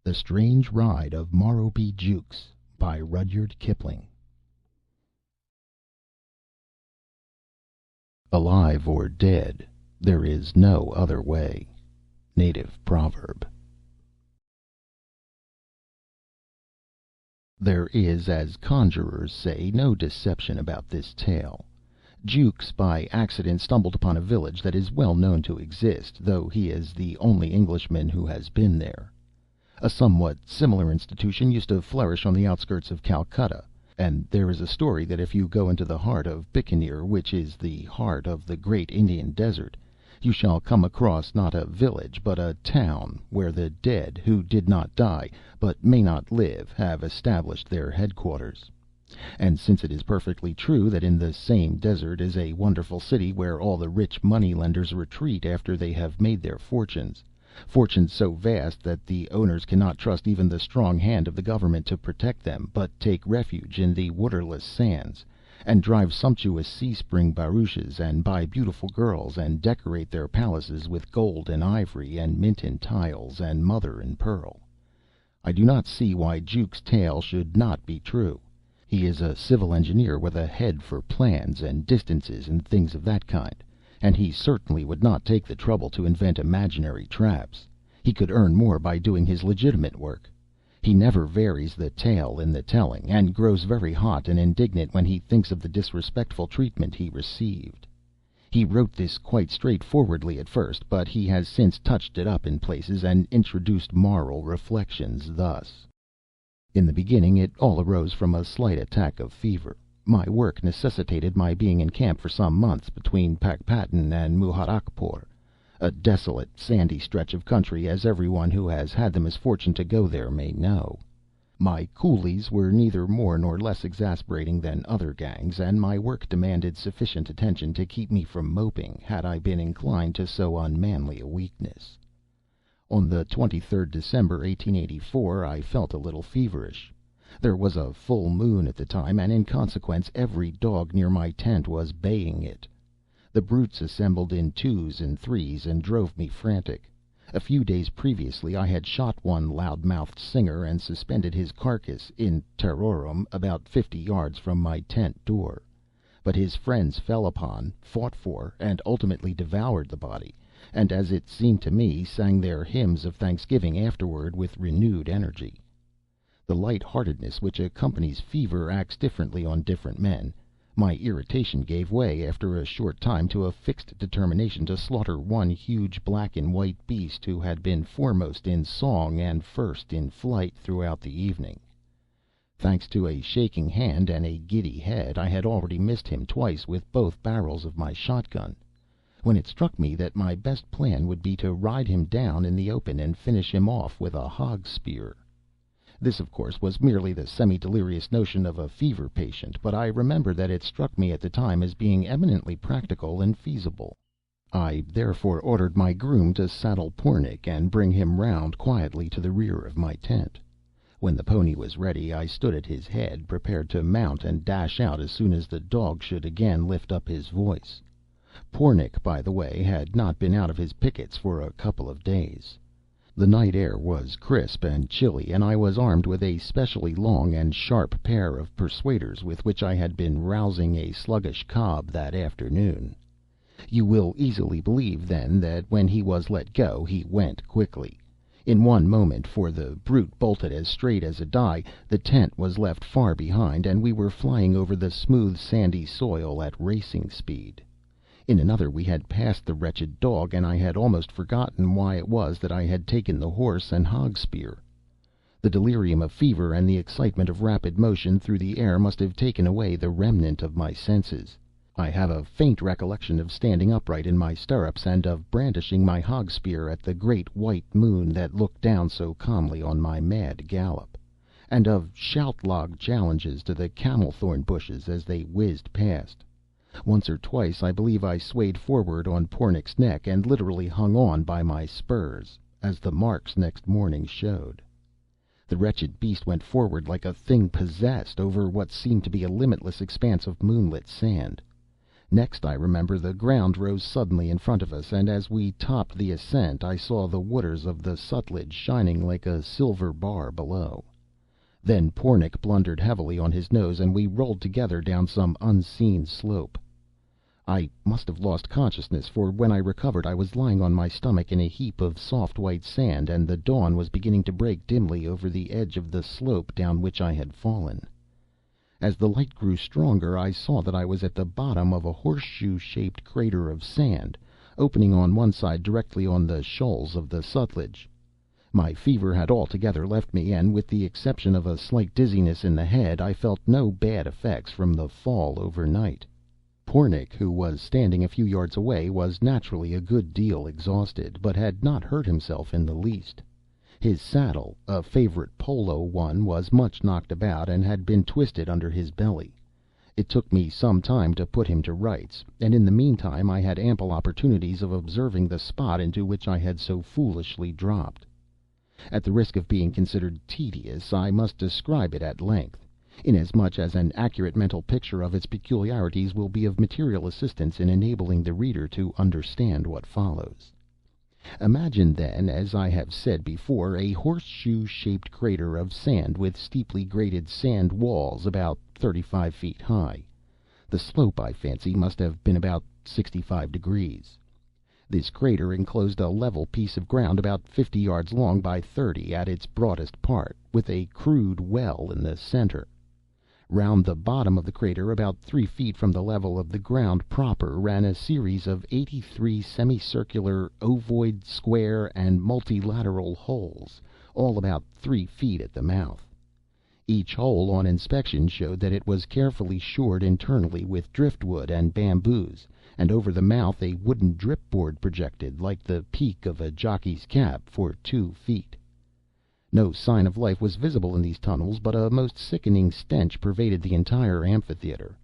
The Strange Ride of Morrowbie Jukes by Rudyard Kipling. Alive or dead, there is no other way. Native proverb. There is, as conjurers say, no deception about this tale. Jukes by accident stumbled upon a village that is well known to exist, though he is the only Englishman who has been there. A somewhat similar institution used to flourish on the outskirts of Calcutta, and there is a story that if you go into the heart of Bikaner, which is the heart of the great Indian desert, you shall come across not a village but a town where the dead who did not die but may not live have established their headquarters. And since it is perfectly true that in the same desert is a wonderful city where all the rich money-lenders retreat after they have made their fortunes so vast that the owners cannot trust even the strong hand of the government to protect them, but take refuge in the waterless sands, and drive sumptuous sea-spring barouches, and buy beautiful girls, and decorate their palaces with gold and ivory, and Minton tiles, and mother and pearl, I do not see why Jukes' tale should not be true. He is a civil engineer with a head for plans and distances and things of that kind, and he certainly would not take the trouble to invent imaginary traps. He could earn more by doing his legitimate work. He never varies the tale in the telling, and grows very hot and indignant when he thinks of the disrespectful treatment he received. He wrote this quite straightforwardly at first, but he has since touched it up in places and introduced moral reflections thus. In the beginning it all arose from a slight attack of fever. My work necessitated my being in camp for some months between Pakpattan and Muharakpur, a desolate, sandy stretch of country, as everyone who has had the misfortune to go there may know. My coolies were neither more nor less exasperating than other gangs, and my work demanded sufficient attention to keep me from moping, had I been inclined to so unmanly a weakness. On the 23rd December, 1884, I felt a little feverish. There was a full moon at the time, and in consequence every dog near my tent was baying it. The brutes assembled in twos and threes and drove me frantic. A few days previously I had shot one loud-mouthed singer and suspended his carcass in terrorem about 50 yards from my tent door. But his friends fell upon, fought for, and ultimately devoured the body, and, as it seemed to me, sang their hymns of thanksgiving afterward with renewed energy. The light-heartedness which accompanies fever acts differently on different men. My irritation gave way after a short time to a fixed determination to slaughter one huge black and white beast who had been foremost in song and first in flight throughout the evening. Thanks to a shaking hand and a giddy head, I had already missed him twice with both barrels of my shotgun, when it struck me that my best plan would be to ride him down in the open and finish him off with a hog spear. This, of course, was merely the semi-delirious notion of a fever patient, but I remember that it struck me at the time as being eminently practical and feasible. I therefore ordered my groom to saddle Pornic and bring him round quietly to the rear of my tent. When the pony was ready, I stood at his head, prepared to mount and dash out as soon as the dog should again lift up his voice. Pornic, by the way, had not been out of his pickets for a couple of days. The night air was crisp and chilly, and I was armed with a specially long and sharp pair of persuaders with which I had been rousing a sluggish cob that afternoon. You will easily believe, then, that when he was let go he went quickly. In one moment, for the brute bolted as straight as a die, the tent was left far behind, and we were flying over the smooth sandy soil at racing speed. In another we had passed the wretched dog, and I had almost forgotten why it was that I had taken the horse and hog spear. The delirium of fever and the excitement of rapid motion through the air must have taken away the remnant of my senses. I have a faint recollection of standing upright in my stirrups, and of brandishing my hog spear at the great white moon that looked down so calmly on my mad gallop, and of shout-log challenges to the camel-thorn bushes as they whizzed past. Once or twice I believe I swayed forward on Pornic's neck, and literally hung on by my spurs, as the marks next morning showed. The wretched beast went forward like a thing possessed, over what seemed to be a limitless expanse of moonlit sand. Next, I remember, the ground rose suddenly in front of us, and as we topped the ascent I saw the waters of the Sutlej shining like a silver bar below. Then Pornic blundered heavily on his nose, and we rolled together down some unseen slope. I must have lost consciousness, for when I recovered I was lying on my stomach in a heap of soft white sand, and the dawn was beginning to break dimly over the edge of the slope down which I had fallen. As the light grew stronger I saw that I was at the bottom of a horseshoe-shaped crater of sand, opening on one side directly on the shoals of the Sutlej. My fever had altogether left me, and, with the exception of a slight dizziness in the head, I felt no bad effects from the fall overnight. Pornic, who was standing a few yards away, was naturally a good deal exhausted, but had not hurt himself in the least. His saddle, a favorite polo one, was much knocked about, and had been twisted under his belly. It took me some time to put him to rights, and in the meantime I had ample opportunities of observing the spot into which I had so foolishly dropped. At the risk of being considered tedious, I must describe it at length, inasmuch as an accurate mental picture of its peculiarities will be of material assistance in enabling the reader to understand what follows. Imagine, then, as I have said before, a horseshoe-shaped crater of sand with steeply graded sand walls about 35 feet high. The slope, I fancy, must have been about 65 degrees. This crater enclosed a level piece of ground about 50 yards long by 30 at its broadest part, with a crude well in the center. Round the bottom of the crater, about 3 feet from the level of the ground proper, ran a series of 83 semicircular, ovoid, square, and multilateral holes, all about 3 feet at the mouth. Each hole on inspection showed that it was carefully shored internally with driftwood and bamboos, and over the mouth a wooden dripboard projected, like the peak of a jockey's cap, for 2 feet. No sign of life was visible in these tunnels, but a most sickening stench pervaded the entire amphitheater,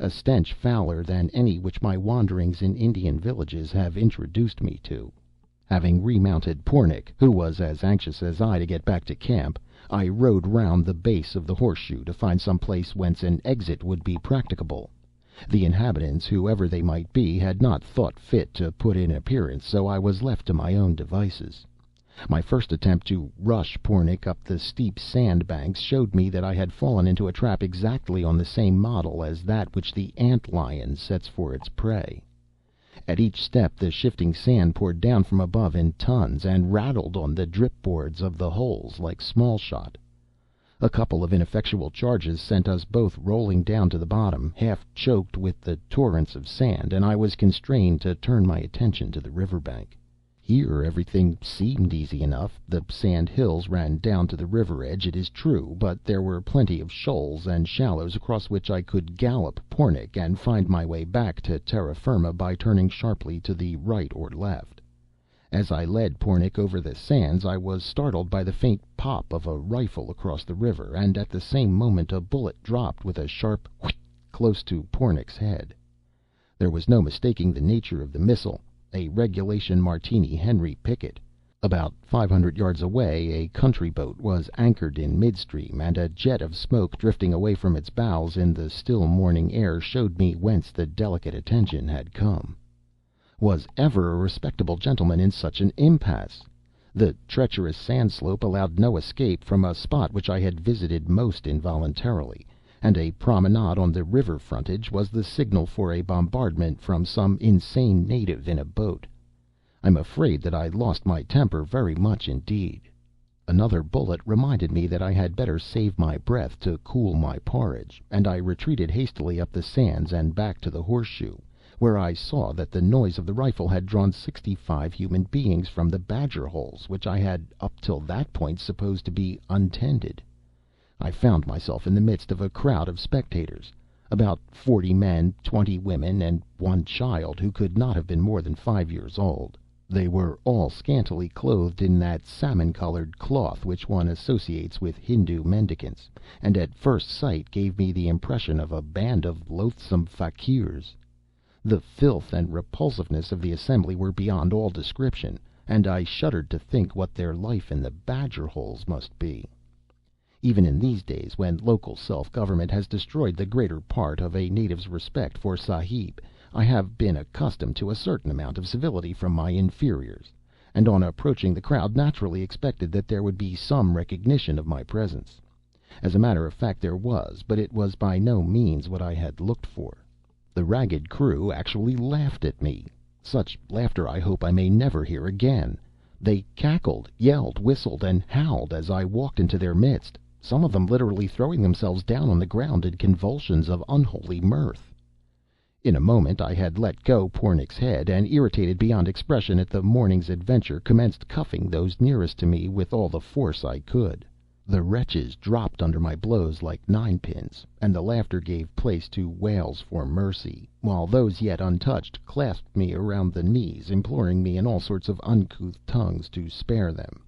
a stench fouler than any which my wanderings in Indian villages have introduced me to. Having remounted Pornic, who was as anxious as I to get back to camp, I rode round the base of the horseshoe to find some place whence an exit would be practicable. The inhabitants, whoever they might be, had not thought fit to put in appearance, so I was left to my own devices. My first attempt to rush Pornic up the steep sand banks showed me that I had fallen into a trap exactly on the same model as that which the ant lion sets for its prey. At each step the shifting sand poured down from above in tons, and rattled on the dripboards of the holes like small shot. A couple of ineffectual charges sent us both rolling down to the bottom, half choked with the torrents of sand, and I was constrained to turn my attention to the river bank. Here everything seemed easy enough. The sand hills ran down to the river edge, it is true, but there were plenty of shoals and shallows across which I could gallop Pornic and find my way back to terra firma by turning sharply to the right or left. As I led Pornic over the sands I was startled by the faint pop of a rifle across the river, and at the same moment a bullet dropped with a sharp whit close to Pornic's head. There was no mistaking the nature of the missile. A regulation Martini Henry Pickett. About 500 yards away a country boat was anchored in midstream, and a jet of smoke drifting away from its bows in the still morning air showed me whence the delicate attention had come. Was ever a respectable gentleman in such an impasse? The treacherous sand slope allowed no escape from a spot which I had visited most involuntarily, and a promenade on the river frontage was the signal for a bombardment from some insane native in a boat. I'm afraid that I lost my temper very much indeed. Another bullet reminded me that I had better save my breath to cool my porridge, and I retreated hastily up the sands and back to the horseshoe, where I saw that the noise of the rifle had drawn 65 human beings from the badger holes, which I had up till that point supposed to be untended. I found myself in the midst of a crowd of spectators, about 40 men, 20 women, and 1 child, who could not have been more than 5 years old. They were all scantily clothed in that salmon-colored cloth which one associates with Hindu mendicants, and at first sight gave me the impression of a band of loathsome fakirs. The filth and repulsiveness of the assembly were beyond all description, and I shuddered to think what their life in the badger holes must be. Even in these days, when local self-government has destroyed the greater part of a native's respect for Sahib, I have been accustomed to a certain amount of civility from my inferiors, and on approaching the crowd naturally expected that there would be some recognition of my presence. As a matter of fact there was, but it was by no means what I had looked for. The ragged crew actually laughed at me. Such laughter I hope I may never hear again. They cackled, yelled, whistled, and howled as I walked into their midst, some of them literally throwing themselves down on the ground in convulsions of unholy mirth. In a moment I had let go Pornick's head, and, irritated beyond expression at the morning's adventure, commenced cuffing those nearest to me with all the force I could. The wretches dropped under my blows like ninepins, and the laughter gave place to wails for mercy, while those yet untouched clasped me around the knees, imploring me in all sorts of uncouth tongues to spare them.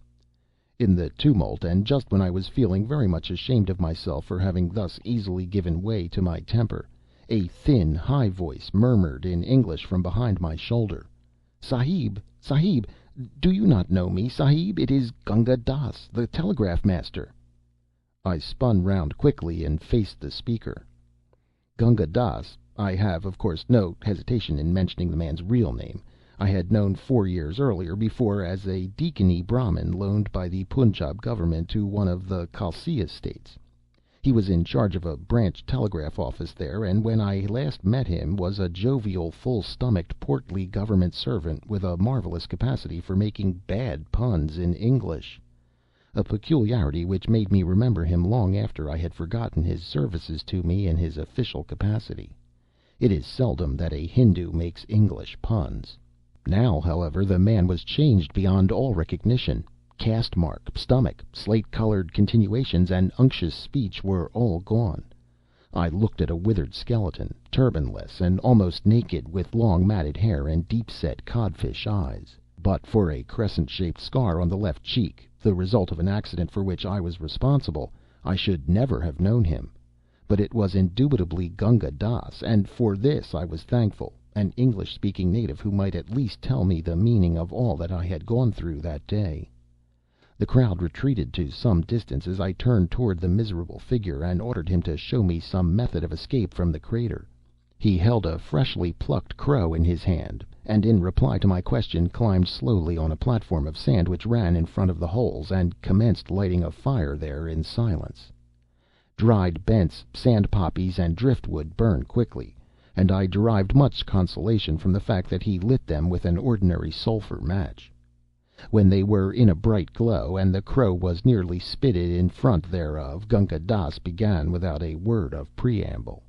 In the tumult, and just when I was feeling very much ashamed of myself for having thus easily given way to my temper, a thin, high voice murmured in English from behind my shoulder, "Sahib, Sahib, do you not know me, Sahib? It is Gunga Dass, the telegraph master." I spun round quickly and faced the speaker. Gunga Dass I have, of course, no hesitation in mentioning the man's real name I had known 4 years earlier before as a Decani Brahmin loaned by the Punjab government to one of the Khalsia estates. He was in charge of a branch telegraph office there, and when I last met him was a jovial, full-stomached, portly government servant with a marvelous capacity for making bad puns in English, a peculiarity which made me remember him long after I had forgotten his services to me in his official capacity. It is seldom that a Hindoo makes English puns. Now, however, the man was changed beyond all recognition. Caste mark, stomach, slate-colored continuations, and unctuous speech were all gone. I looked at a withered skeleton, turbanless and almost naked, with long matted hair and deep-set codfish eyes. But for a crescent-shaped scar on the left cheek, the result of an accident for which I was responsible, I should never have known him. But it was indubitably Gunga Dass, and for this I was thankful, an English-speaking native who might at least tell me the meaning of all that I had gone through that day. The crowd retreated to some distance as I turned toward the miserable figure, and ordered him to show me some method of escape from the crater. He held a freshly plucked crow in his hand, and in reply to my question climbed slowly on a platform of sand which ran in front of the holes, and commenced lighting a fire there in silence. Dried bents, sand poppies, and driftwood burn quickly, and I derived much consolation from the fact that he lit them with an ordinary sulphur match. When they were in a bright glow, and the crow was nearly spitted in front thereof, Gunga Dass began without a word of preamble.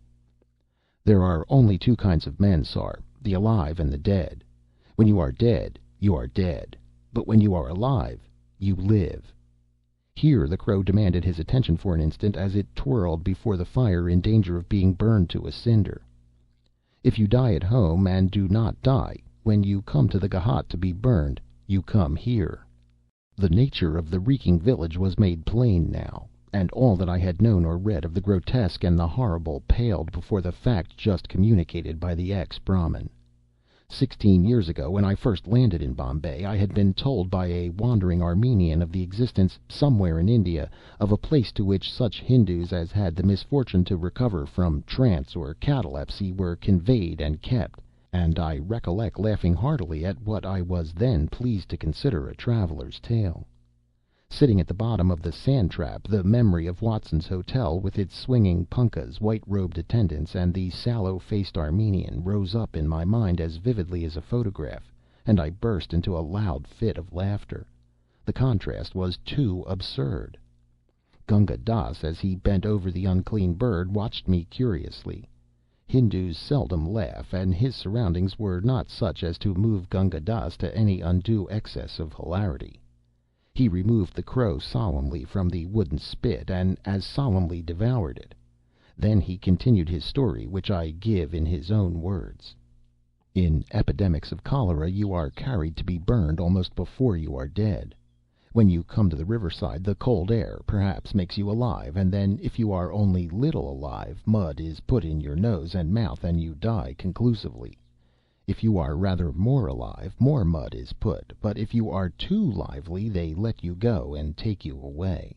"There are only two kinds of men, sar, the alive and the dead. When you are dead, you are dead. But when you are alive, you live." Here the crow demanded his attention for an instant as it twirled before the fire in danger of being burned to a cinder. "If you die at home and do not die, when you come to the Ghat to be burned, you come here." The nature of the reeking village was made plain now, and all that I had known or read of the grotesque and the horrible paled before the fact just communicated by the ex-Brahmin. 16 years ago, when I first landed in Bombay, I had been told by a wandering Armenian of the existence, somewhere in India, of a place to which such Hindoos as had the misfortune to recover from trance or catalepsy were conveyed and kept, and I recollect laughing heartily at what I was then pleased to consider a traveler's tale. Sitting at the bottom of the sand trap, the memory of Watson's Hotel, with its swinging punkahs, white-robed attendants, and the sallow-faced Armenian, rose up in my mind as vividly as a photograph, and I burst into a loud fit of laughter. The contrast was too absurd. Gunga Dass, as he bent over the unclean bird, watched me curiously. Hindoos seldom laugh, and his surroundings were not such as to move Gunga Dass to any undue excess of hilarity. He removed the crow solemnly from the wooden spit, and as solemnly devoured it. Then he continued his story, which I give in his own words. In epidemics of cholera you are carried to be burned almost before you are dead. When you come to the riverside, the cold air, perhaps, makes you alive, and then, if you are only little alive, mud is put in your nose and mouth, and you die conclusively. If you are rather more alive, more mud is put, but if you are too lively, they let you go and take you away.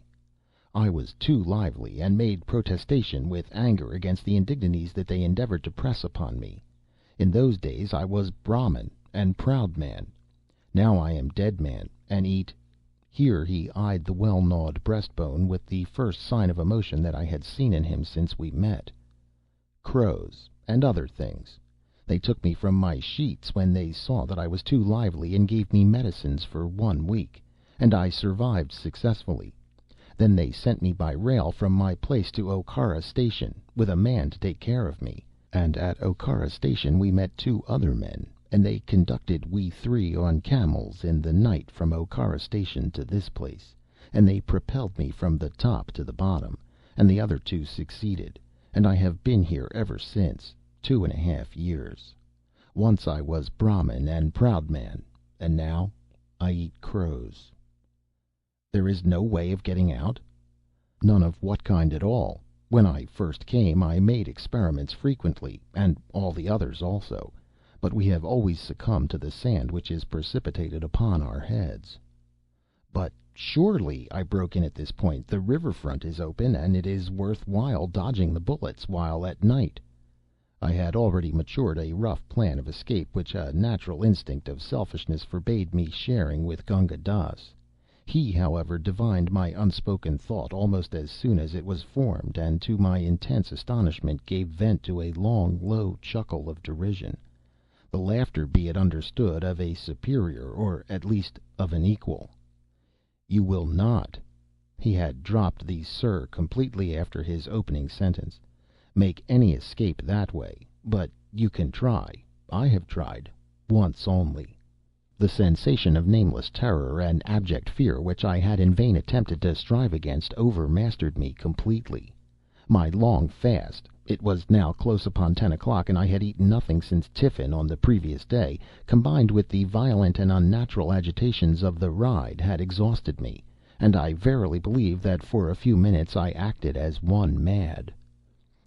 I was too lively, and made protestation with anger against the indignities that they endeavored to press upon me. In those days I was Brahmin and proud man. Now I am dead man, and eat—" Here he eyed the well gnawed breastbone with the first sign of emotion that I had seen in him since we met. "Crows, and other things. They took me from my sheets when they saw that I was too lively, and gave me medicines for 1 week, and I survived successfully. Then they sent me by rail from my place to Okara Station, with a man to take care of me. And at Okara Station we met 2 other men, and they conducted we 3 on camels in the night from Okara Station to this place, and they propelled me from the top to the bottom, and the other 2 succeeded, and I have been here ever since, 2½ years. Once I was Brahmin and proud man, and now I eat crows." "There is no way of getting out?" "None of what kind at all. When I first came I made experiments frequently, and all the others also, but we have always succumbed to the sand which is precipitated upon our heads." "But surely," I broke in at this point, "the river front is open, and it is worth while dodging the bullets while at night." I had already matured a rough plan of escape which a natural instinct of selfishness forbade me sharing with Gunga Dass. He, however, divined my unspoken thought almost as soon as it was formed, and to my intense astonishment gave vent to a long, low chuckle of derision, the laughter, be it understood, of a superior, or at least of an equal. "You will not," he had dropped the "sir" completely after his opening sentence, "make any escape that way, but you can try. I have tried once only." The sensation of nameless terror and abject fear which I had in vain attempted to strive against overmastered me completely. My long fast—it was now close upon 10 o'clock, and I had eaten nothing since tiffin on the previous day—combined with the violent and unnatural agitations of the ride, had exhausted me, and I verily believe that for a few minutes I acted as one mad.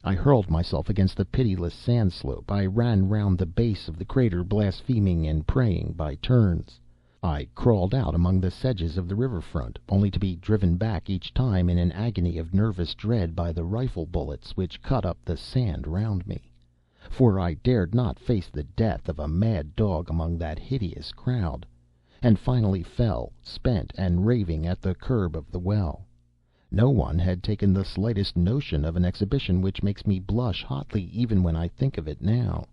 I hurled myself against the pitiless sand slope. I ran round the base of the crater, blaspheming and praying by turns. I crawled out among the sedges of the river front, only to be driven back each time in an agony of nervous dread by the rifle bullets which cut up the sand round me. For I dared not face the death of a mad dog among that hideous crowd, and finally fell, spent and raving, at the curb of the well. No one had taken the slightest notion of an exhibition which makes me blush hotly even when I think of it now.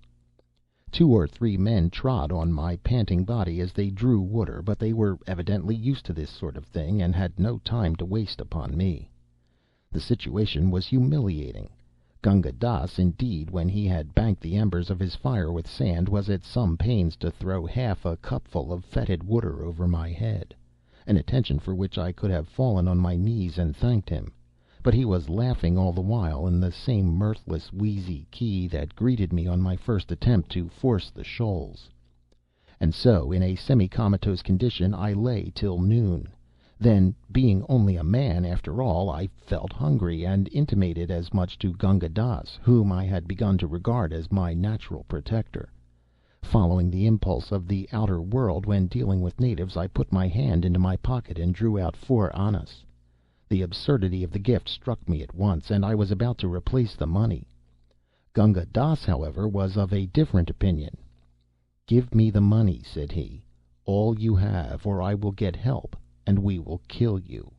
2 or 3 men trod on my panting body as they drew water, but they were evidently used to this sort of thing, and had no time to waste upon me. The situation was humiliating. Gunga Dass, indeed, when he had banked the embers of his fire with sand, was at some pains to throw half a cupful of fetid water over my head, an attention for which I could have fallen on my knees and thanked him, but he was laughing all the while in the same mirthless, wheezy key that greeted me on my first attempt to force the shoals. And so, in a semi-comatose condition, I lay till noon. Then, being only a man after all, I felt hungry, and intimated as much to Gunga Dass, whom I had begun to regard as my natural protector. Following the impulse of the outer world when dealing with natives, I put my hand into my pocket and drew out 4 annas. The absurdity of the gift struck me at once, and I was about to replace the money. Gunga Dass, however, was of a different opinion. "Give me the money," said he, "all you have, or I will get help, and we will kill you."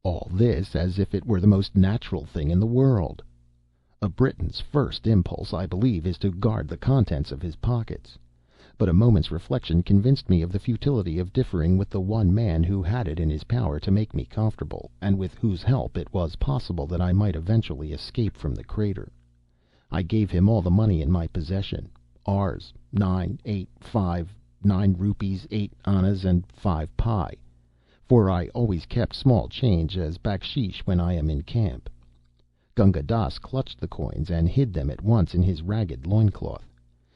All this as if it were the most natural thing in the world. A Briton's first impulse, I believe, is to guard the contents of his pockets. But a moment's reflection convinced me of the futility of differing with the one man who had it in his power to make me comfortable, and with whose help it was possible that I might eventually escape from the crater. I gave him all the money in my possession, Rs. 9, 8, 5, 9 rupees, 8 annas, and 5 pi, for I always kept small change as baksheesh when I am in camp. Gunga Dass clutched the coins and hid them at once in his ragged loincloth,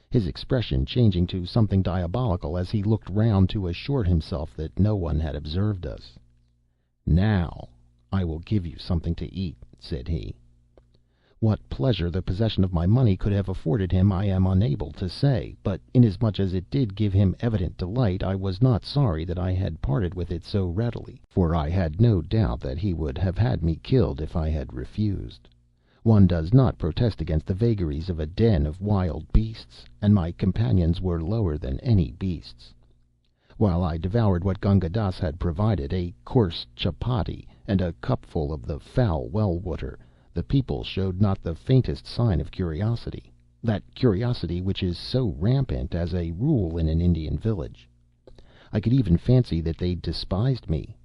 his expression changing to something diabolical as he looked round to assure himself that no one had observed us. "Now I will give you something to eat," said he. What pleasure the possession of my money could have afforded him I am unable to say, but inasmuch as it did give him evident delight, I was not sorry that I had parted with it so readily, for I had no doubt that he would have had me killed if I had refused. One does not protest against the vagaries of a den of wild beasts, and my companions were lower than any beasts. While I devoured what Gunga Dass had provided, a coarse chapati and a cupful of the foul well water, the people showed not the faintest sign of curiosity, that curiosity which is so rampant as a rule in an Indian village. I could even fancy that they despised me.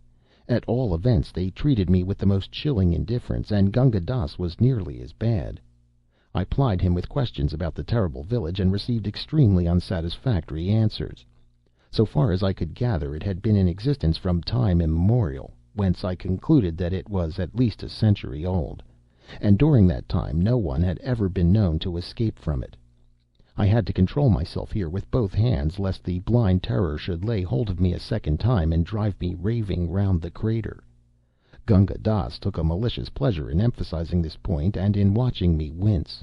At all events, they treated me with the most chilling indifference, and Gunga Dass was nearly as bad. I plied him with questions about the terrible village, and received extremely unsatisfactory answers. So far as I could gather, it had been in existence from time immemorial, whence I concluded that it was at least a century old, and during that time no one had ever been known to escape from it. I had to control myself here with both hands, lest the blind terror should lay hold of me a second time and drive me raving round the crater. Gunga Dass took a malicious pleasure in emphasizing this point, and in watching me wince.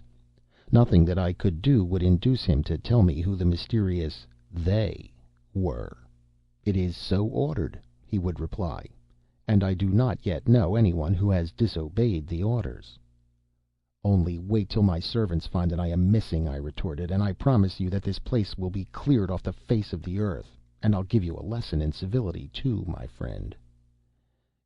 Nothing that I could do would induce him to tell me who the mysterious "they" were. "It is so ordered," he would reply, "and I do not yet know anyone who has disobeyed the orders." "Only wait till my servants find that I am missing," I retorted, "and I promise you that this place will be cleared off the face of the earth. And I'll give you a lesson in civility, too, my friend."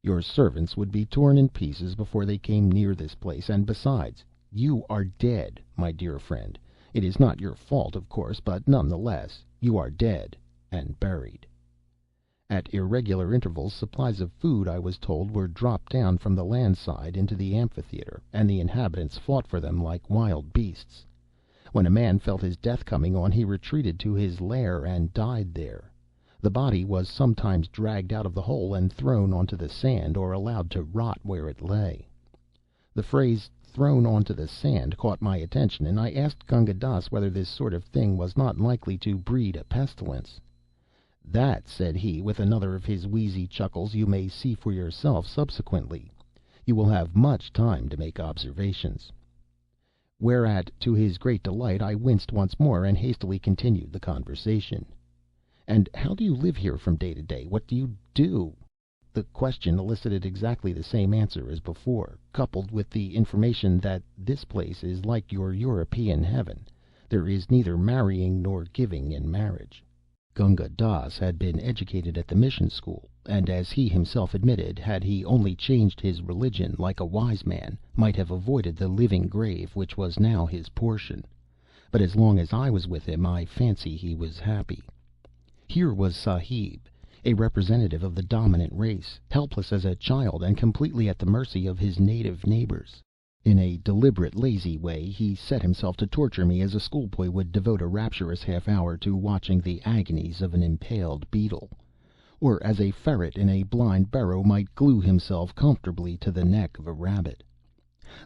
"Your servants would be torn in pieces before they came near this place, and besides, you are dead, my dear friend. It is not your fault, of course, but none the less you are dead and buried." At irregular intervals supplies of food, I was told, were dropped down from the land side into the amphitheater, and the inhabitants fought for them like wild beasts. When a man felt his death coming on, he retreated to his lair and died there. The body was sometimes dragged out of the hole and thrown onto the sand, or allowed to rot where it lay. The phrase "thrown onto the sand" caught my attention, and I asked Gunga Dass whether this sort of thing was not likely to breed a pestilence. "That," said he, with another of his wheezy chuckles, "you may see for yourself subsequently. You will have much time to make observations." Whereat, to his great delight, I winced once more, and hastily continued the conversation. "And how do you live here from day to day? What do you do?" The question elicited exactly the same answer as before, coupled with the information that this place is like your European heaven. There is neither marrying nor giving in marriage. Gunga Dass had been educated at the mission school, and, as he himself admitted, had he only changed his religion like a wise man, might have avoided the living grave which was now his portion. But as long as I was with him, I fancy he was happy. Here was Sahib, a representative of the dominant race, helpless as a child and completely at the mercy of his native neighbors. In a deliberate, lazy way, he set himself to torture me as a schoolboy would devote a rapturous half hour to watching the agonies of an impaled beetle, or as a ferret in a blind burrow might glue himself comfortably to the neck of a rabbit.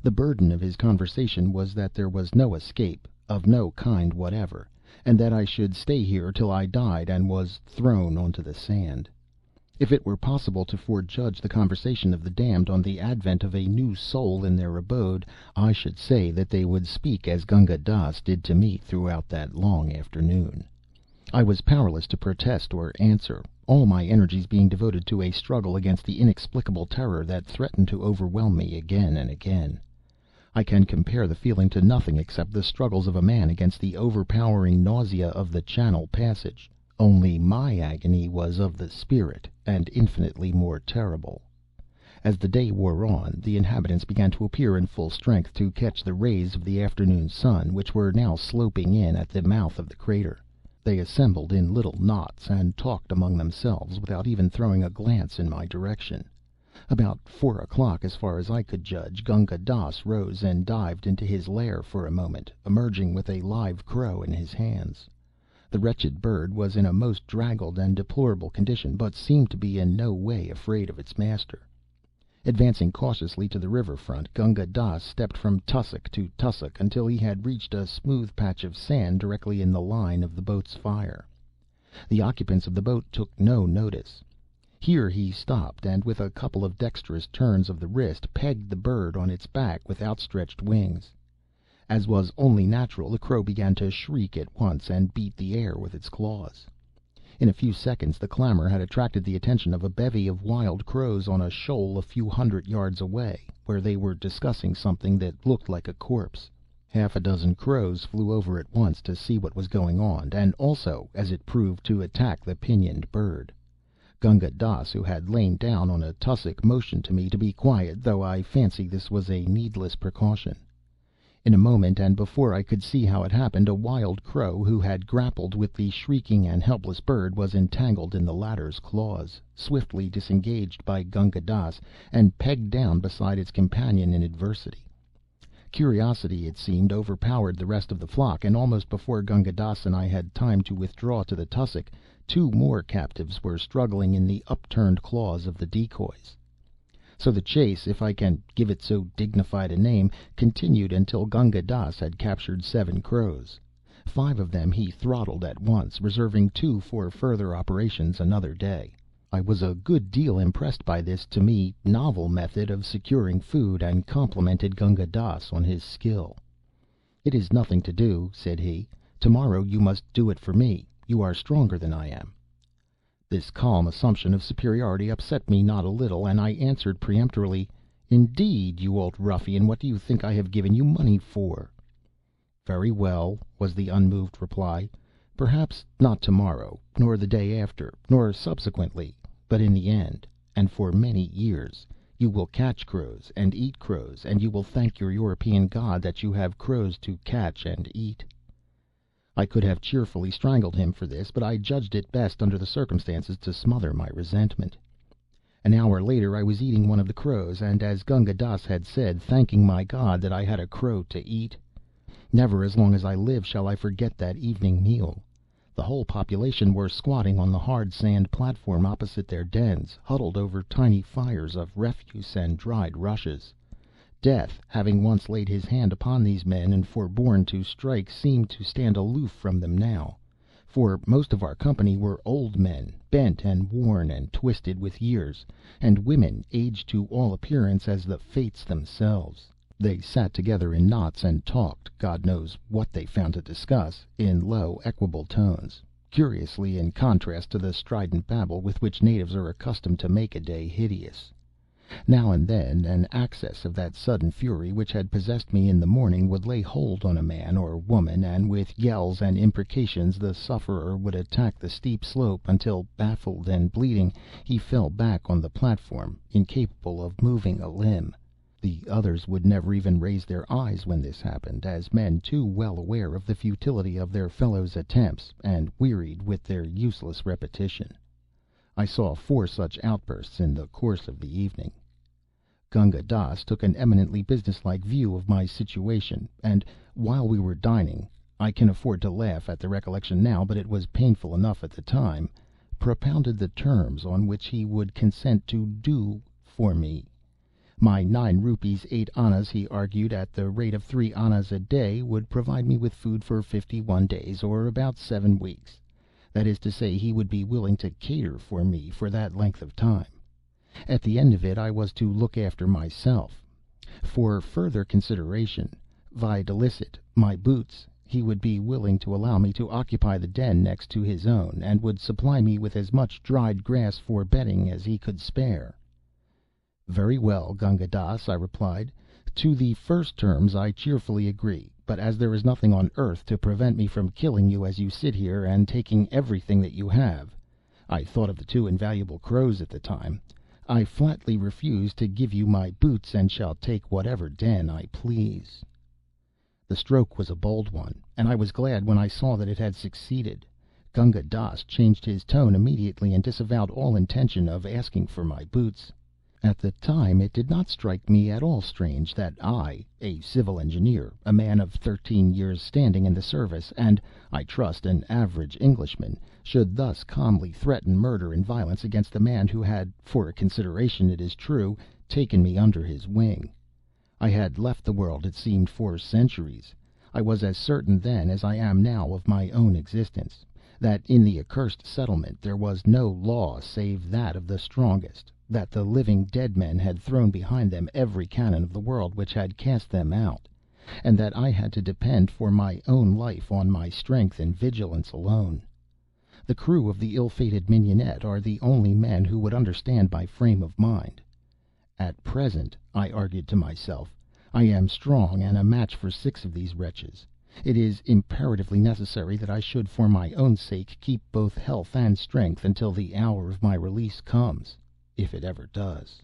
The burden of his conversation was that there was no escape, of no kind whatever, and that I should stay here till I died and was thrown onto the sand. If it were possible to forejudge the conversation of the damned on the advent of a new soul in their abode, I should say that they would speak as Gunga Dass did to me throughout that long afternoon. I was powerless to protest or answer, all my energies being devoted to a struggle against the inexplicable terror that threatened to overwhelm me again and again. I can compare the feeling to nothing except the struggles of a man against the overpowering nausea of the Channel Passage. Only my agony was of the spirit, and infinitely more terrible. As the day wore on, the inhabitants began to appear in full strength to catch the rays of the afternoon sun, which were now sloping in at the mouth of the crater. They assembled in little knots, and talked among themselves, without even throwing a glance in my direction. About 4 o'clock, as far as I could judge, Gunga Dass rose and dived into his lair for a moment, emerging with a live crow in his hands. The wretched bird was in a most draggled and deplorable condition, but seemed to be in no way afraid of its master. Advancing cautiously to the river front, Gunga Dass stepped from tussock to tussock until he had reached a smooth patch of sand directly in the line of the boat's fire. The occupants of the boat took no notice. Here he stopped, and with a couple of dexterous turns of the wrist, pegged the bird on its back with outstretched wings. As was only natural, the crow began to shriek at once, and beat the air with its claws. In a few seconds the clamor had attracted the attention of a bevy of wild crows on a shoal a few hundred yards away, where they were discussing something that looked like a corpse. Half a dozen crows flew over at once to see what was going on, and also, as it proved, to attack the pinioned bird. Gunga Dass, who had lain down on a tussock, motioned to me to be quiet, though I fancy this was a needless precaution. In a moment, and before I could see how it happened, a wild crow, who had grappled with the shrieking and helpless bird, was entangled in the latter's claws, swiftly disengaged by Gunga Dass, and pegged down beside its companion in adversity. Curiosity, it seemed, overpowered the rest of the flock, and almost before Gunga Dass and I had time to withdraw to the tussock, two more captives were struggling in the upturned claws of the decoys. So the chase, if I can give it so dignified a name, continued until Gunga Dass had captured 7 crows. 5 of them he throttled at once, reserving 2 for further operations another day. I was a good deal impressed by this, to me, novel method of securing food, and complimented Gunga Dass on his skill. "It is nothing to do," said he. "Tomorrow you must do it for me. You are stronger than I am." This calm assumption of superiority upset me not a little, and I answered peremptorily, "Indeed, you old ruffian, what do you think I have given you money for?" "Very well," was the unmoved reply. "Perhaps not tomorrow, nor the day after, nor subsequently, but in the end, and for many years, you will catch crows and eat crows, and you will thank your European God that you have crows to catch and eat." I could have cheerfully strangled him for this, but I judged it best under the circumstances to smother my resentment. An hour later I was eating one of the crows, and, as Gunga Dass had said, thanking my God that I had a crow to eat. Never as long as I live shall I forget that evening meal. The whole population were squatting on the hard sand platform opposite their dens, huddled over tiny fires of refuse and dried rushes. Death, having once laid his hand upon these men and forborne to strike, seemed to stand aloof from them now. For most of our company were old men, bent and worn and twisted with years, and women aged to all appearance as the Fates themselves. They sat together in knots and talked, God knows what they found to discuss, in low, equable tones, curiously in contrast to the strident babble with which natives are accustomed to make a day hideous. Now and then an access of that sudden fury which had possessed me in the morning would lay hold on a man or woman, and with yells and imprecations the sufferer would attack the steep slope until, baffled and bleeding, he fell back on the platform, incapable of moving a limb. The others would never even raise their eyes when this happened, as men too well aware of the futility of their fellows' attempts, and wearied with their useless repetition. I saw 4 such outbursts in the course of the evening. Gunga Dass took an eminently businesslike view of my situation, and, while we were dining, I can afford to laugh at the recollection now, but it was painful enough at the time, propounded the terms on which he would consent to do for me. My 9 rupees 8 annas, he argued, at the rate of 3 annas a day, would provide me with food for 51 days, or about 7 weeks. That is to say, he would be willing to cater for me for that length of time. At the end of it I was to look after myself. For further consideration, viz., my boots, he would be willing to allow me to occupy the den next to his own, and would supply me with as much dried grass for bedding as he could spare. "Very well, Gunga Dass," I replied. "To the first terms I cheerfully agree, but as there is nothing on earth to prevent me from killing you as you sit here, and taking everything that you have (I thought of the 2 invaluable crows at the time), I flatly refuse to give you my boots, and shall take whatever den I please." The stroke was a bold one, and I was glad when I saw that it had succeeded. Gunga Dass changed his tone immediately, and disavowed all intention of asking for my boots. At the time it did not strike me at all strange that I, a civil engineer, a man of 13 years' standing in the service, and, I trust, an average Englishman, should thus calmly threaten murder and violence against the man who had, for a consideration it is true, taken me under his wing. I had left the world, it seemed, for centuries. I was as certain then as I am now of my own existence, that in the accursed settlement there was no law save that of the strongest, that the living dead men had thrown behind them every cannon of the world which had cast them out, and that I had to depend for my own life on my strength and vigilance alone. The crew of the ill-fated Mignonette are the only men who would understand my frame of mind. At present, I argued to myself, I am strong and a match for 6 of these wretches. It is imperatively necessary that I should, for my own sake, keep both health and strength until the hour of my release comes, if it ever does.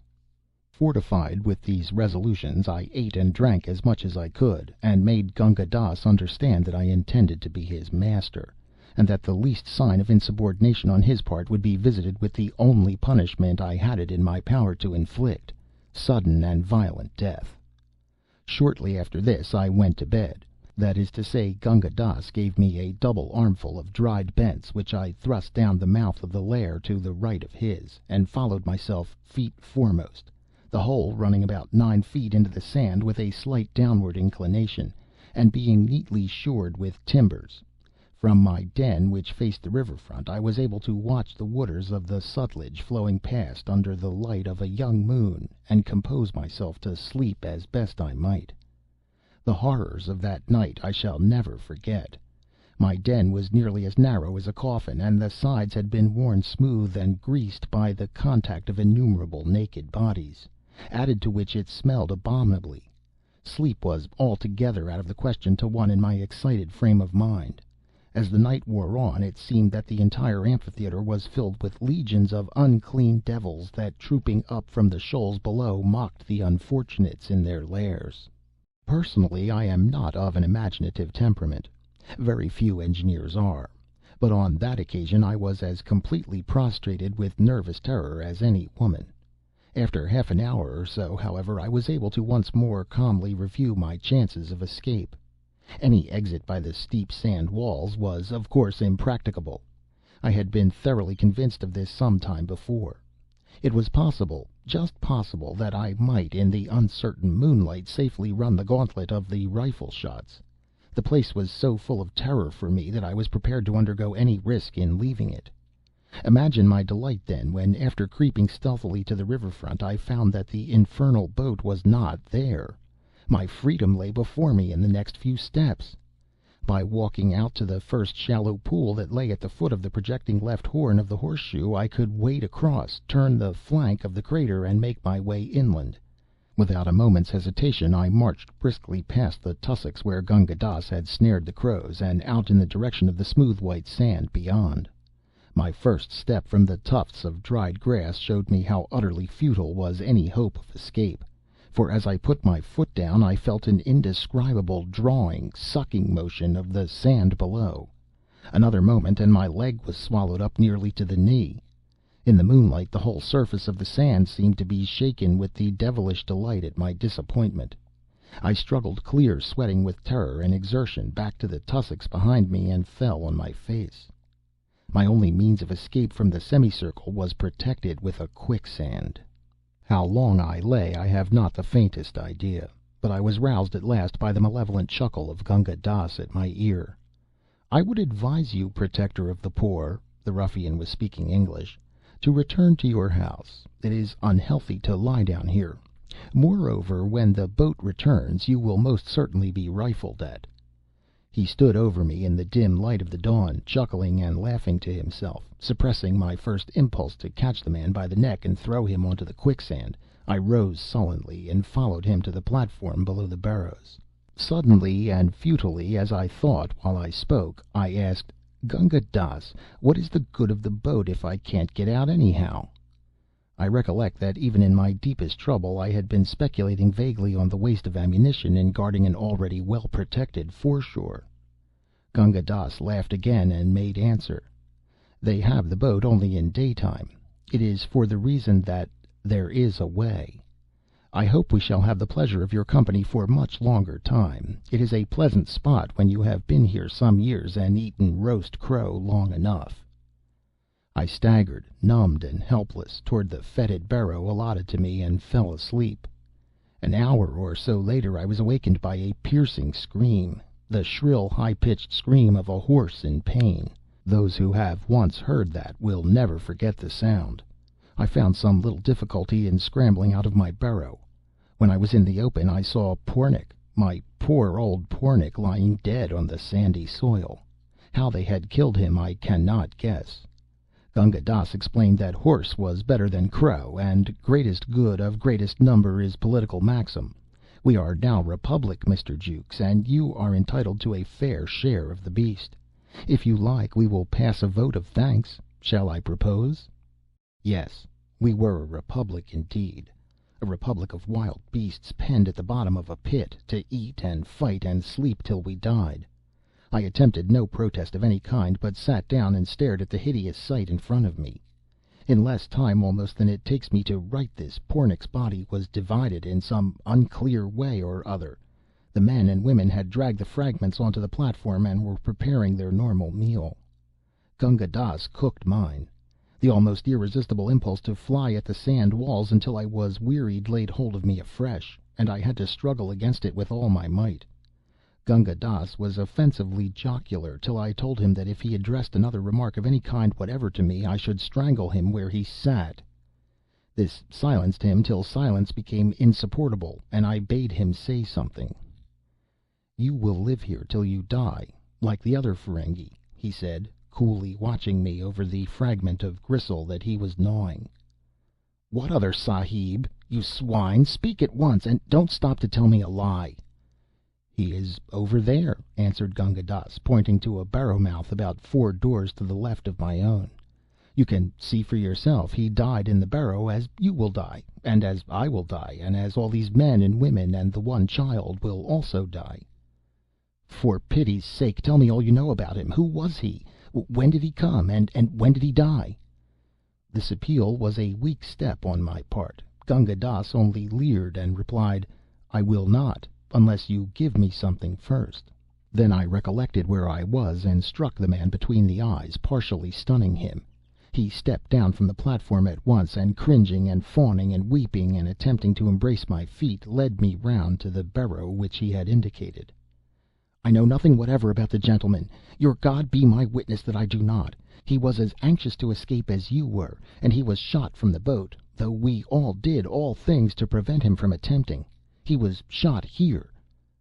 Fortified with these resolutions, I ate and drank as much as I could, and made Gunga Dass understand that I intended to be his master, and that the least sign of insubordination on his part would be visited with the only punishment I had it in my power to inflict, sudden and violent death. Shortly after this I went to bed. That is to say, Gunga Dass gave me a double armful of dried bents, which I thrust down the mouth of the lair to the right of his, and followed myself feet foremost, the hole running about 9 feet into the sand with a slight downward inclination, and being neatly shored with timbers. From my den, which faced the river front, I was able to watch the waters of the Sutlej flowing past under the light of a young moon, and compose myself to sleep as best I might. The horrors of that night I shall never forget. My den was nearly as narrow as a coffin, and the sides had been worn smooth and greased by the contact of innumerable naked bodies, added to which it smelled abominably. Sleep was altogether out of the question to one in my excited frame of mind. As the night wore on, it seemed that the entire amphitheater was filled with legions of unclean devils that, trooping up from the shoals below, mocked the unfortunates in their lairs. Personally, I am not of an imaginative temperament. Very few engineers are. But on that occasion I was as completely prostrated with nervous terror as any woman. After half an hour or so, however, I was able to once more calmly review my chances of escape. Any exit by the steep sand walls was, of course, impracticable. I had been thoroughly convinced of this some time before. It was possible, just possible, that I might, in the uncertain moonlight, safely run the gauntlet of the rifle shots. The place was so full of terror for me that I was prepared to undergo any risk in leaving it. Imagine my delight, then, when, after creeping stealthily to the river front, I found that the infernal boat was not there. My freedom lay before me in the next few steps. By walking out to the first shallow pool that lay at the foot of the projecting left horn of the horseshoe, I could wade across, turn the flank of the crater, and make my way inland. Without a moment's hesitation I marched briskly past the tussocks where Gunga Dass had snared the crows, and out in the direction of the smooth white sand beyond. My first step from the tufts of dried grass showed me how utterly futile was any hope of escape, for as I put my foot down I felt an indescribable drawing, sucking motion of the sand below. Another moment and my leg was swallowed up nearly to the knee. In the moonlight the whole surface of the sand seemed to be shaken with the devilish delight at my disappointment. I struggled clear, sweating with terror and exertion, back to the tussocks behind me, and fell on my face. My only means of escape from the semicircle was protected with a quicksand. How long I lay I have not the faintest idea, but I was roused at last by the malevolent chuckle of Gunga Dass at my ear. "I would advise you, protector of the poor," the ruffian was speaking English, "to return to your house. It is unhealthy to lie down here. Moreover, when the boat returns, you will most certainly be rifled at." He stood over me in the dim light of the dawn, chuckling and laughing to himself. Suppressing my first impulse to catch the man by the neck and throw him onto the quicksand, I rose sullenly and followed him to the platform below the barrows. Suddenly and futilely, as I thought while I spoke, I asked, "Gunga Dass, what is the good of the boat if I can't get out anyhow?" I recollect that even in my deepest trouble I had been speculating vaguely on the waste of ammunition in guarding an already well protected foreshore. Gunga Dass laughed again and made answer, "They have the boat only in daytime. It is for the reason that there is a way. I hope we shall have the pleasure of your company for much longer time. It is a pleasant spot when you have been here some years and eaten roast crow long enough." I staggered, numbed and helpless, toward the fetid barrow allotted to me, and fell asleep. An hour or so later I was awakened by a piercing scream, the shrill, high-pitched scream of a horse in pain. Those who have once heard that will never forget the sound. I found some little difficulty in scrambling out of my burrow. When I was in the open I saw Pornic, my poor old Pornic, lying dead on the sandy soil. How they had killed him I cannot guess. Gunga Dass explained that horse was better than crow, and greatest good of greatest number is political maxim. We are now republic, Mr. Jukes, and you are entitled to a fair share of the beast. If you like, we will pass a vote of thanks. Shall I propose? Yes, we were a republic indeed. A republic of wild beasts penned at the bottom of a pit, to eat and fight and sleep till we died. I attempted no protest of any kind, but sat down and stared at the hideous sight in front of me. In less time almost than it takes me to write this, Pornick's body was divided in some unclear way or other. The men and women had dragged the fragments onto the platform and were preparing their normal meal. Gunga Dass cooked mine. The almost irresistible impulse to fly at the sand walls until I was wearied laid hold of me afresh, and I had to struggle against it with all my might. Gunga Dass was offensively jocular, till I told him that if he addressed another remark of any kind whatever to me, I should strangle him where he sat. This silenced him till silence became insupportable, and I bade him say something. "You will live here till you die, like the other Ferengi," he said, coolly watching me over the fragment of gristle that he was gnawing. "What other Sahib? You swine! Speak at once, and don't stop to tell me a lie." "He is over there," answered Gunga Dass, pointing to a barrow mouth about 4 doors to the left of my own. "You can see for yourself. He died in the barrow as you will die, and as I will die, and as all these men and women and the one child will also die." "For pity's sake, tell me all you know about him. Who was he? When did he come, and when did he die?" This appeal was a weak step on my part. Gunga Dass only leered and replied, "I will not, unless you give me something first." Then I recollected where I was, and struck the man between the eyes, partially stunning him. He stepped down from the platform at once, and cringing and fawning and weeping and attempting to embrace my feet, led me round to the barrow which he had indicated. "I know nothing whatever about the gentleman. Your God be my witness that I do not. He was as anxious to escape as you were, and he was shot from the boat, though we all did all things to prevent him from attempting. He was shot here."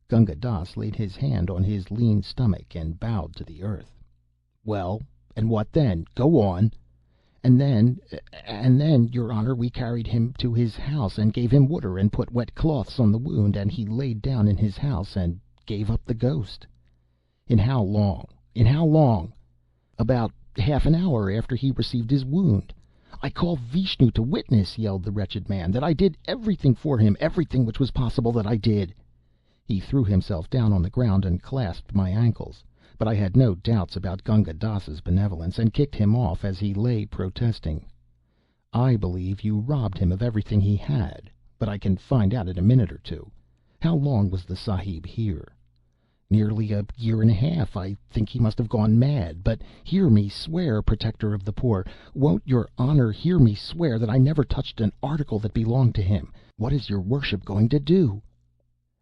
Gunga Dass laid his hand on his lean stomach and bowed to the earth. "Well, and what then? Go on." And then, your honor, we carried him to his house and gave him water and put wet cloths on the wound, and he laid down in his house and gave up the ghost." "In how long? In how long?" "About half an hour after he received his wound. I call Vishnu to witness," yelled the wretched man, "that I did everything for him, everything which was possible that I did." He threw himself down on the ground and clasped my ankles, but I had no doubts about Gunga Dass's benevolence, and kicked him off as he lay protesting. "I believe you robbed him of everything he had, but I can find out in a minute or two. How long was the Sahib here?" "Nearly a year and a half. I think he must have gone mad. But hear me swear, protector of the poor, won't your honor hear me swear that I never touched an article that belonged to him? What is your worship going to do?"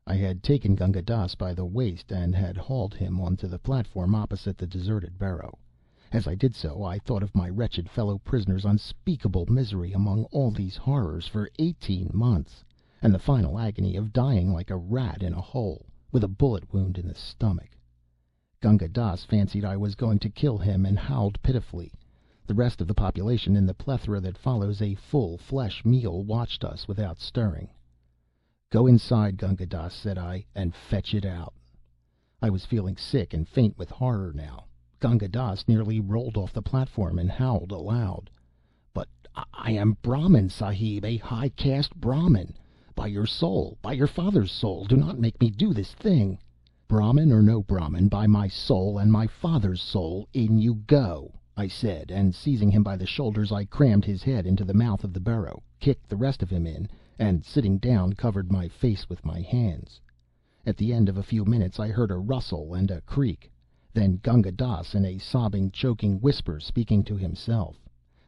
I had taken Gunga Dass by the waist, and had hauled him onto the platform opposite the deserted barrow. As I did so, I thought of my wretched fellow prisoner's unspeakable misery among all these horrors for 18 months, and the final agony of dying like a rat in a hole, with a bullet wound in the stomach. Gunga Dass fancied I was going to kill him, and howled pitifully. The rest of the population, in the plethora that follows a full flesh meal, watched us without stirring. "Go inside, Gunga Dass," said I, "and fetch it out." I was feeling sick and faint with horror now. Gunga Dass nearly rolled off the platform and howled aloud. "But I am Brahmin, Sahib, a high caste Brahmin. By your soul, by your father's soul, do not make me do this thing." "Brahmin or no Brahmin, by my soul and my father's soul, in you go," I said, and seizing him by the shoulders, I crammed his head into the mouth of the barrow, kicked the rest of him in, and, sitting down, covered my face with my hands. At the end of a few minutes I heard a rustle and a creak, then Gunga Dass in a sobbing, choking whisper, speaking to himself,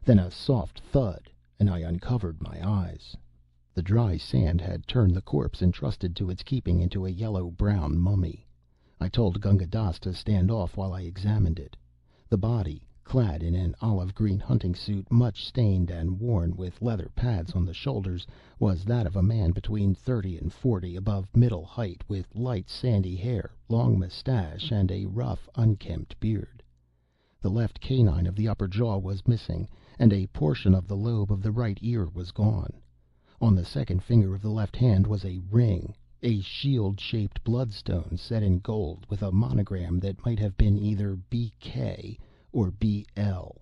then a soft thud, and I uncovered my eyes. The dry sand had turned the corpse entrusted to its keeping into a yellow-brown mummy. I told Gunga Dass to stand off while I examined it. The body, clad in an olive-green hunting suit, much stained and worn, with leather pads on the shoulders, was that of a man between 30 and 40, above middle height, with light sandy hair, long mustache, and a rough, unkempt beard. The left canine of the upper jaw was missing, and a portion of the lobe of the right ear was gone. On the second finger of the left hand was a ring, a shield-shaped bloodstone set in gold, with a monogram that might have been either BK or BL.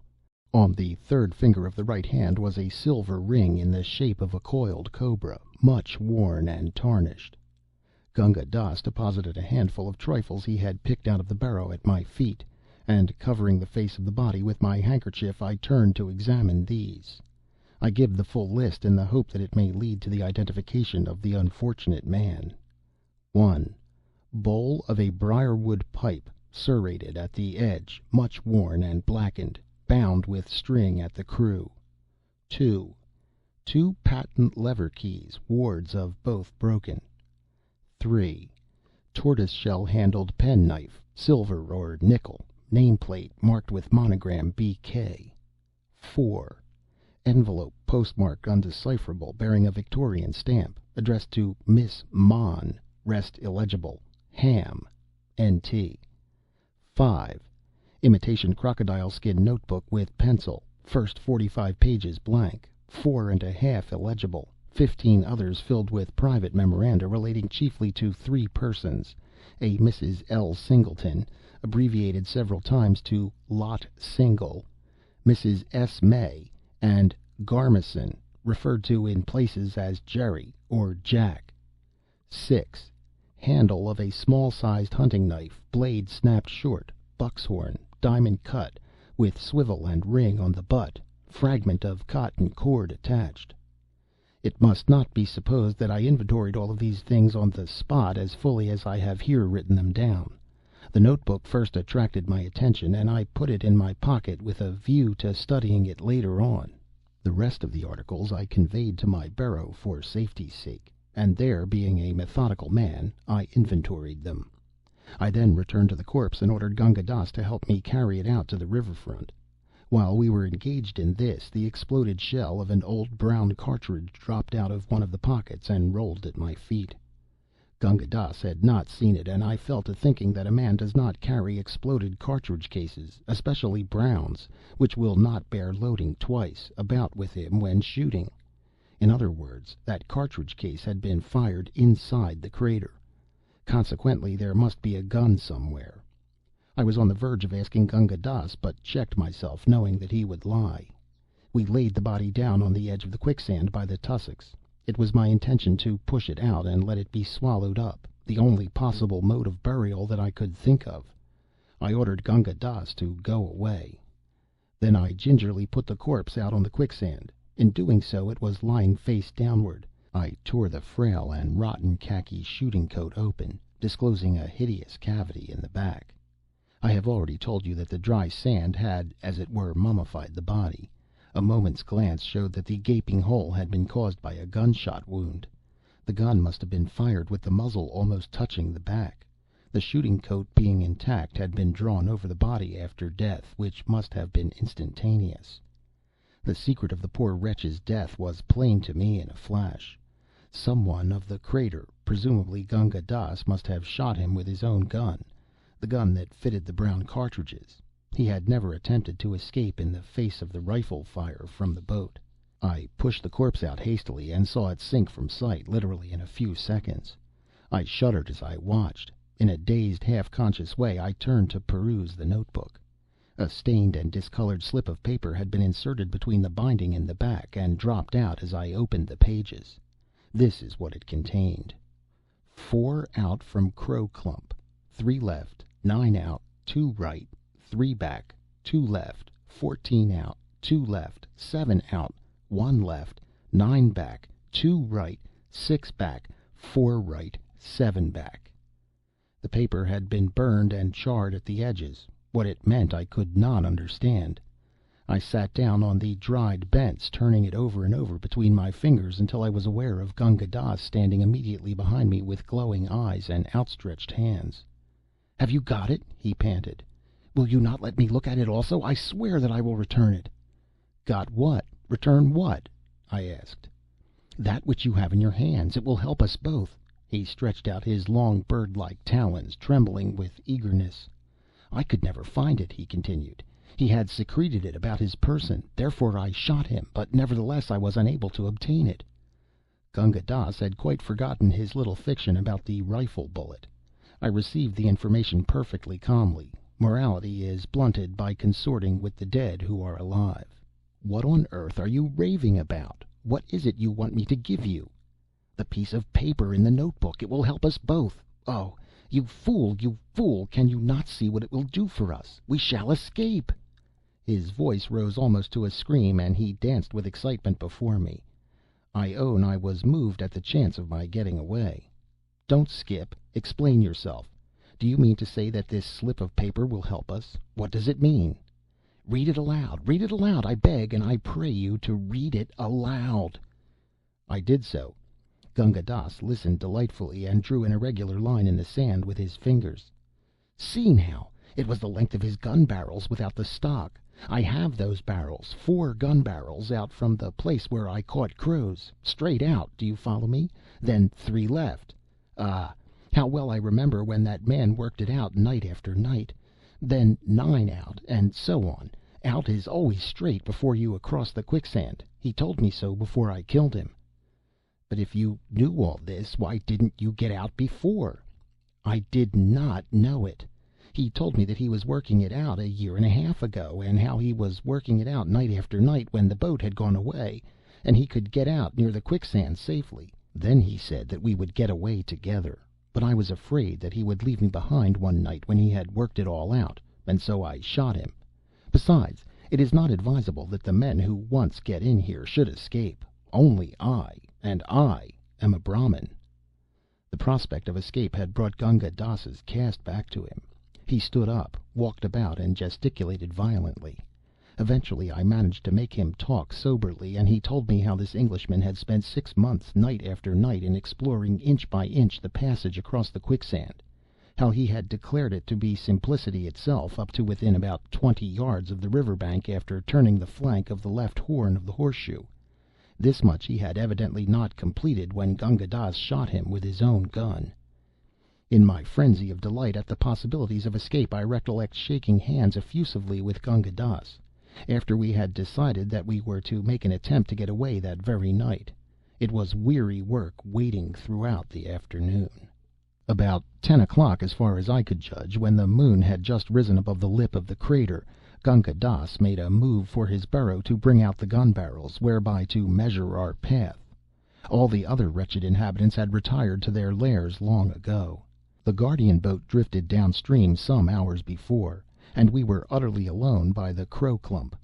On the third finger of the right hand was a silver ring in the shape of a coiled cobra, much worn and tarnished. Gunga Dass deposited a handful of trifles he had picked out of the burrow at my feet, and, covering the face of the body with my handkerchief, I turned to examine these. I give the full list in the hope that it may lead to the identification of the unfortunate man. 1. Bowl of a briarwood pipe, serrated at the edge, much worn and blackened, bound with string at the crew. 2. Two patent lever keys, wards of both broken. 3. Tortoise-shell-handled penknife, silver or nickel, nameplate marked with monogram BK. 4. Envelope postmarked undecipherable, bearing a Victorian stamp, addressed to Miss Mon, rest illegible, Ham, N.T. 5. Imitation crocodile skin notebook with pencil, first 45 pages blank, 4 1/2 illegible, 15 others filled with private memoranda relating chiefly to 3 persons: a Mrs. L. Singleton, abbreviated several times to Lot Single; Mrs. S. May; and Garmison, referred to in places as Jerry or Jack. 6. Handle of a small-sized hunting knife, blade snapped short, buck's horn, diamond cut, with swivel and ring on the butt, fragment of cotton cord attached. It must not be supposed that I inventoried all of these things on the spot as fully as I have here written them down. The notebook first attracted my attention, and I put it in my pocket with a view to studying it later on. The rest of the articles I conveyed to my burrow for safety's sake, and there, being a methodical man, I inventoried them. I then returned to the corpse and ordered Gunga Dass to help me carry it out to the river front. While we were engaged in this, the exploded shell of an old brown cartridge dropped out of one of the pockets and rolled at my feet. Gunga Dass had not seen it, and I fell to thinking that a man does not carry exploded cartridge cases, especially Browns, which will not bear loading twice, about with him when shooting. In other words, that cartridge case had been fired inside the crater. Consequently, there must be a gun somewhere. I was on the verge of asking Gunga Dass, but checked myself, knowing that he would lie. We laid the body down on the edge of the quicksand by the tussocks. It was my intention to push it out and let it be swallowed up, the only possible mode of burial that I could think of. I ordered Gunga Dass to go away. Then I gingerly put the corpse out on the quicksand. In doing so, it was lying face downward. I tore the frail and rotten khaki shooting coat open, disclosing a hideous cavity in the back. I have already told you that the dry sand had, as it were, mummified the body. A moment's glance showed that the gaping hole had been caused by a gunshot wound. The gun must have been fired with the muzzle almost touching the back. The shooting coat, being intact, had been drawn over the body after death, which must have been instantaneous. The secret of the poor wretch's death was plain to me in a flash. Someone of the crater, presumably Gunga Dass, must have shot him with his own gun, the gun that fitted the brown cartridges. He had never attempted to escape in the face of the rifle fire from the boat. I pushed the corpse out hastily, and saw it sink from sight literally in a few seconds. I shuddered as I watched. In a dazed, half-conscious way, I turned to peruse the notebook. A stained and discolored slip of paper had been inserted between the binding and the back, and dropped out as I opened the pages. This is what it contained: 4 out from Crow Clump, 3 left, 9 out, 2 right, 3 back, 2 left, 14 out, 2 left, 7 out, 1 left, 9 back, 2 right, 6 back, 4 right, 7 back. The paper had been burned and charred at the edges. What it meant I could not understand. I sat down on the dried bents, turning it over and over between my fingers, until I was aware of Gunga Dass standing immediately behind me with glowing eyes and outstretched hands. "Have you got it?" he panted. "Will you not let me look at it also? I swear that I will return it." "Got what? Return what?" I asked. "That which you have in your hands. It will help us both." He stretched out his long bird-like talons, trembling with eagerness. "I could never find it," he continued. He had secreted it about his person, therefore I shot him, but nevertheless I was unable to obtain it." Gunga Dass had quite forgotten his little fiction about the rifle bullet. I received the information perfectly calmly. Morality is blunted by consorting with the dead who are alive. "What on earth are you raving about? What is it you want me to give you?" "The piece of paper in the notebook. It will help us both. Oh, you fool, you fool! Can you not see what it will do for us? We shall escape!" His voice rose almost to a scream, and he danced with excitement before me. I own I was moved at the chance of my getting away. "Don't skip. Explain yourself. Do you mean to say that this slip of paper will help us? What does it mean?" "Read it aloud! Read it aloud! I beg and I pray you to read it aloud!" I did so. Gunga Dass listened delightfully, and drew an irregular line in the sand with his fingers. "See now! It was the length of his gun barrels without the stock. I have those barrels, 4 gun barrels, out from the place where I caught crows. Straight out, do you follow me? Then 3 left. Ah, how well I remember when that man worked it out night after night. Then 9 out, and so on. Out is always straight before you across the quicksand. He told me so before I killed him." "But if you knew all this, why didn't you get out before?" "I did not know it. He told me that he was working it out 1.5 years ago, and how he was working it out night after night when the boat had gone away, and he could get out near the quicksand safely. Then he said that we would get away together. But I was afraid that he would leave me behind one night when he had worked it all out, and so I shot him. Besides, it is not advisable that the men who once get in here should escape. Only I, and I am a Brahmin." The prospect of escape had brought Gunga Dass's caste back to him. He stood up, walked about, and gesticulated violently. Eventually I managed to make him talk soberly, and he told me how this Englishman had spent 6 months, night after night, in exploring inch by inch the passage across the quicksand; how he had declared it to be simplicity itself up to within about 20 yards of the river bank after turning the flank of the left horn of the horseshoe. This much he had evidently not completed when Gunga Dass shot him with his own gun. In my frenzy of delight at the possibilities of escape, I recollect shaking hands effusively with Gunga Dass, after we had decided that we were to make an attempt to get away that very night. It was weary work waiting throughout the afternoon. About 10 o'clock, as far as I could judge, when the moon had just risen above the lip of the crater, Gunga Dass made a move for his burrow to bring out the gun barrels, whereby to measure our path. All the other wretched inhabitants had retired to their lairs long ago. The Guardian boat drifted downstream some hours before, and we were utterly alone by the crow clump.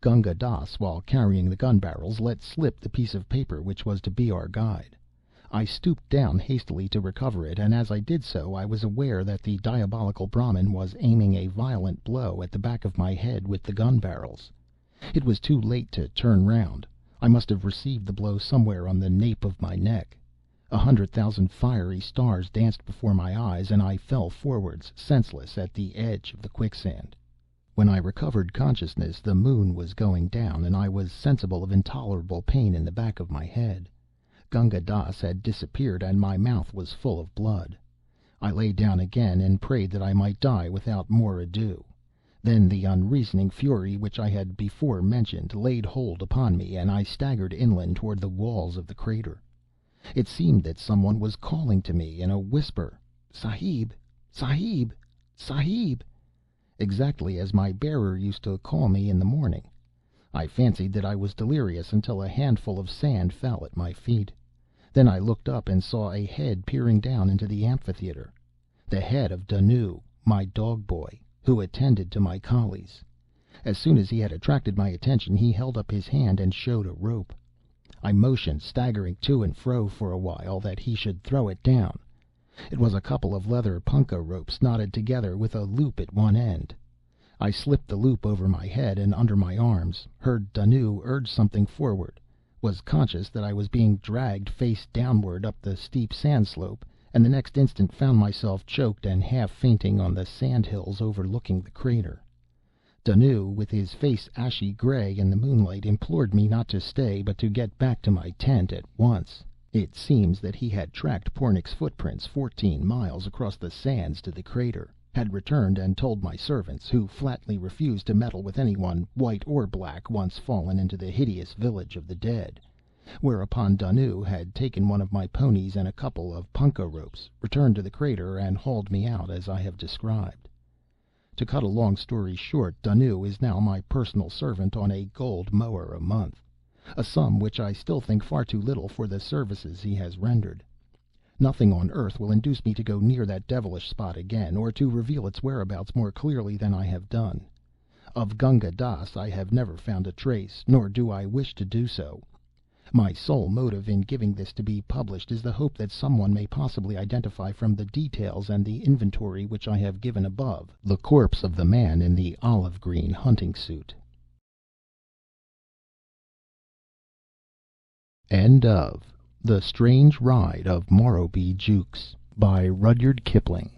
Gunga Dass, while carrying the gun barrels, let slip the piece of paper which was to be our guide. I stooped down hastily to recover it, and as I did so I was aware that the diabolical Brahmin was aiming a violent blow at the back of my head with the gun barrels. It was too late to turn round. I must have received the blow somewhere on the nape of my neck. 100,000 fiery stars danced before my eyes, and I fell forwards, senseless, at the edge of the quicksand. When I recovered consciousness, the moon was going down, and I was sensible of intolerable pain in the back of my head. Gunga Dass had disappeared, and my mouth was full of blood. I lay down again, and prayed that I might die without more ado. Then the unreasoning fury which I had before mentioned laid hold upon me, and I staggered inland toward the walls of the crater. It seemed that someone was calling to me in a whisper, "Sahib! Sahib! Sahib!" exactly as my bearer used to call me in the morning. I fancied that I was delirious until a handful of sand fell at my feet. Then I looked up and saw a head peering down into the amphitheater. The head of Danu, my dog boy, who attended to my collies. As soon as he had attracted my attention, he held up his hand and showed a rope. I motioned, staggering to and fro for a while, that he should throw it down. It was a couple of leather punka ropes knotted together with a loop at one end. I slipped the loop over my head and under my arms, heard Danu urge something forward, was conscious that I was being dragged face downward up the steep sand slope, and the next instant found myself choked and half fainting on the sand hills overlooking the crater. Danu, with his face ashy gray in the moonlight, implored me not to stay, but to get back to my tent at once. It seems that he had tracked Pornick's footprints 14 miles across the sands to the crater. had returned and told my servants, who flatly refused to meddle with anyone, white or black, once fallen into the hideous village of the dead; whereupon Dunnoo had taken one of my ponies and a couple of punka ropes, returned to the crater, and hauled me out as I have described. To cut a long story short, Dunnoo is now my personal servant on a gold mower a month, a sum which I still think far too little for the services he has rendered. Nothing on earth will induce me to go near that devilish spot again, or to reveal its whereabouts more clearly than I have done. Of Gunga Dass I have never found a trace, nor do I wish to do so. My sole motive in giving this to be published is the hope that some one may possibly identify from the details and the inventory which I have given above, the corpse of the man in the olive green hunting suit. End of The Strange Ride of Morrowbie Jukes by Rudyard Kipling.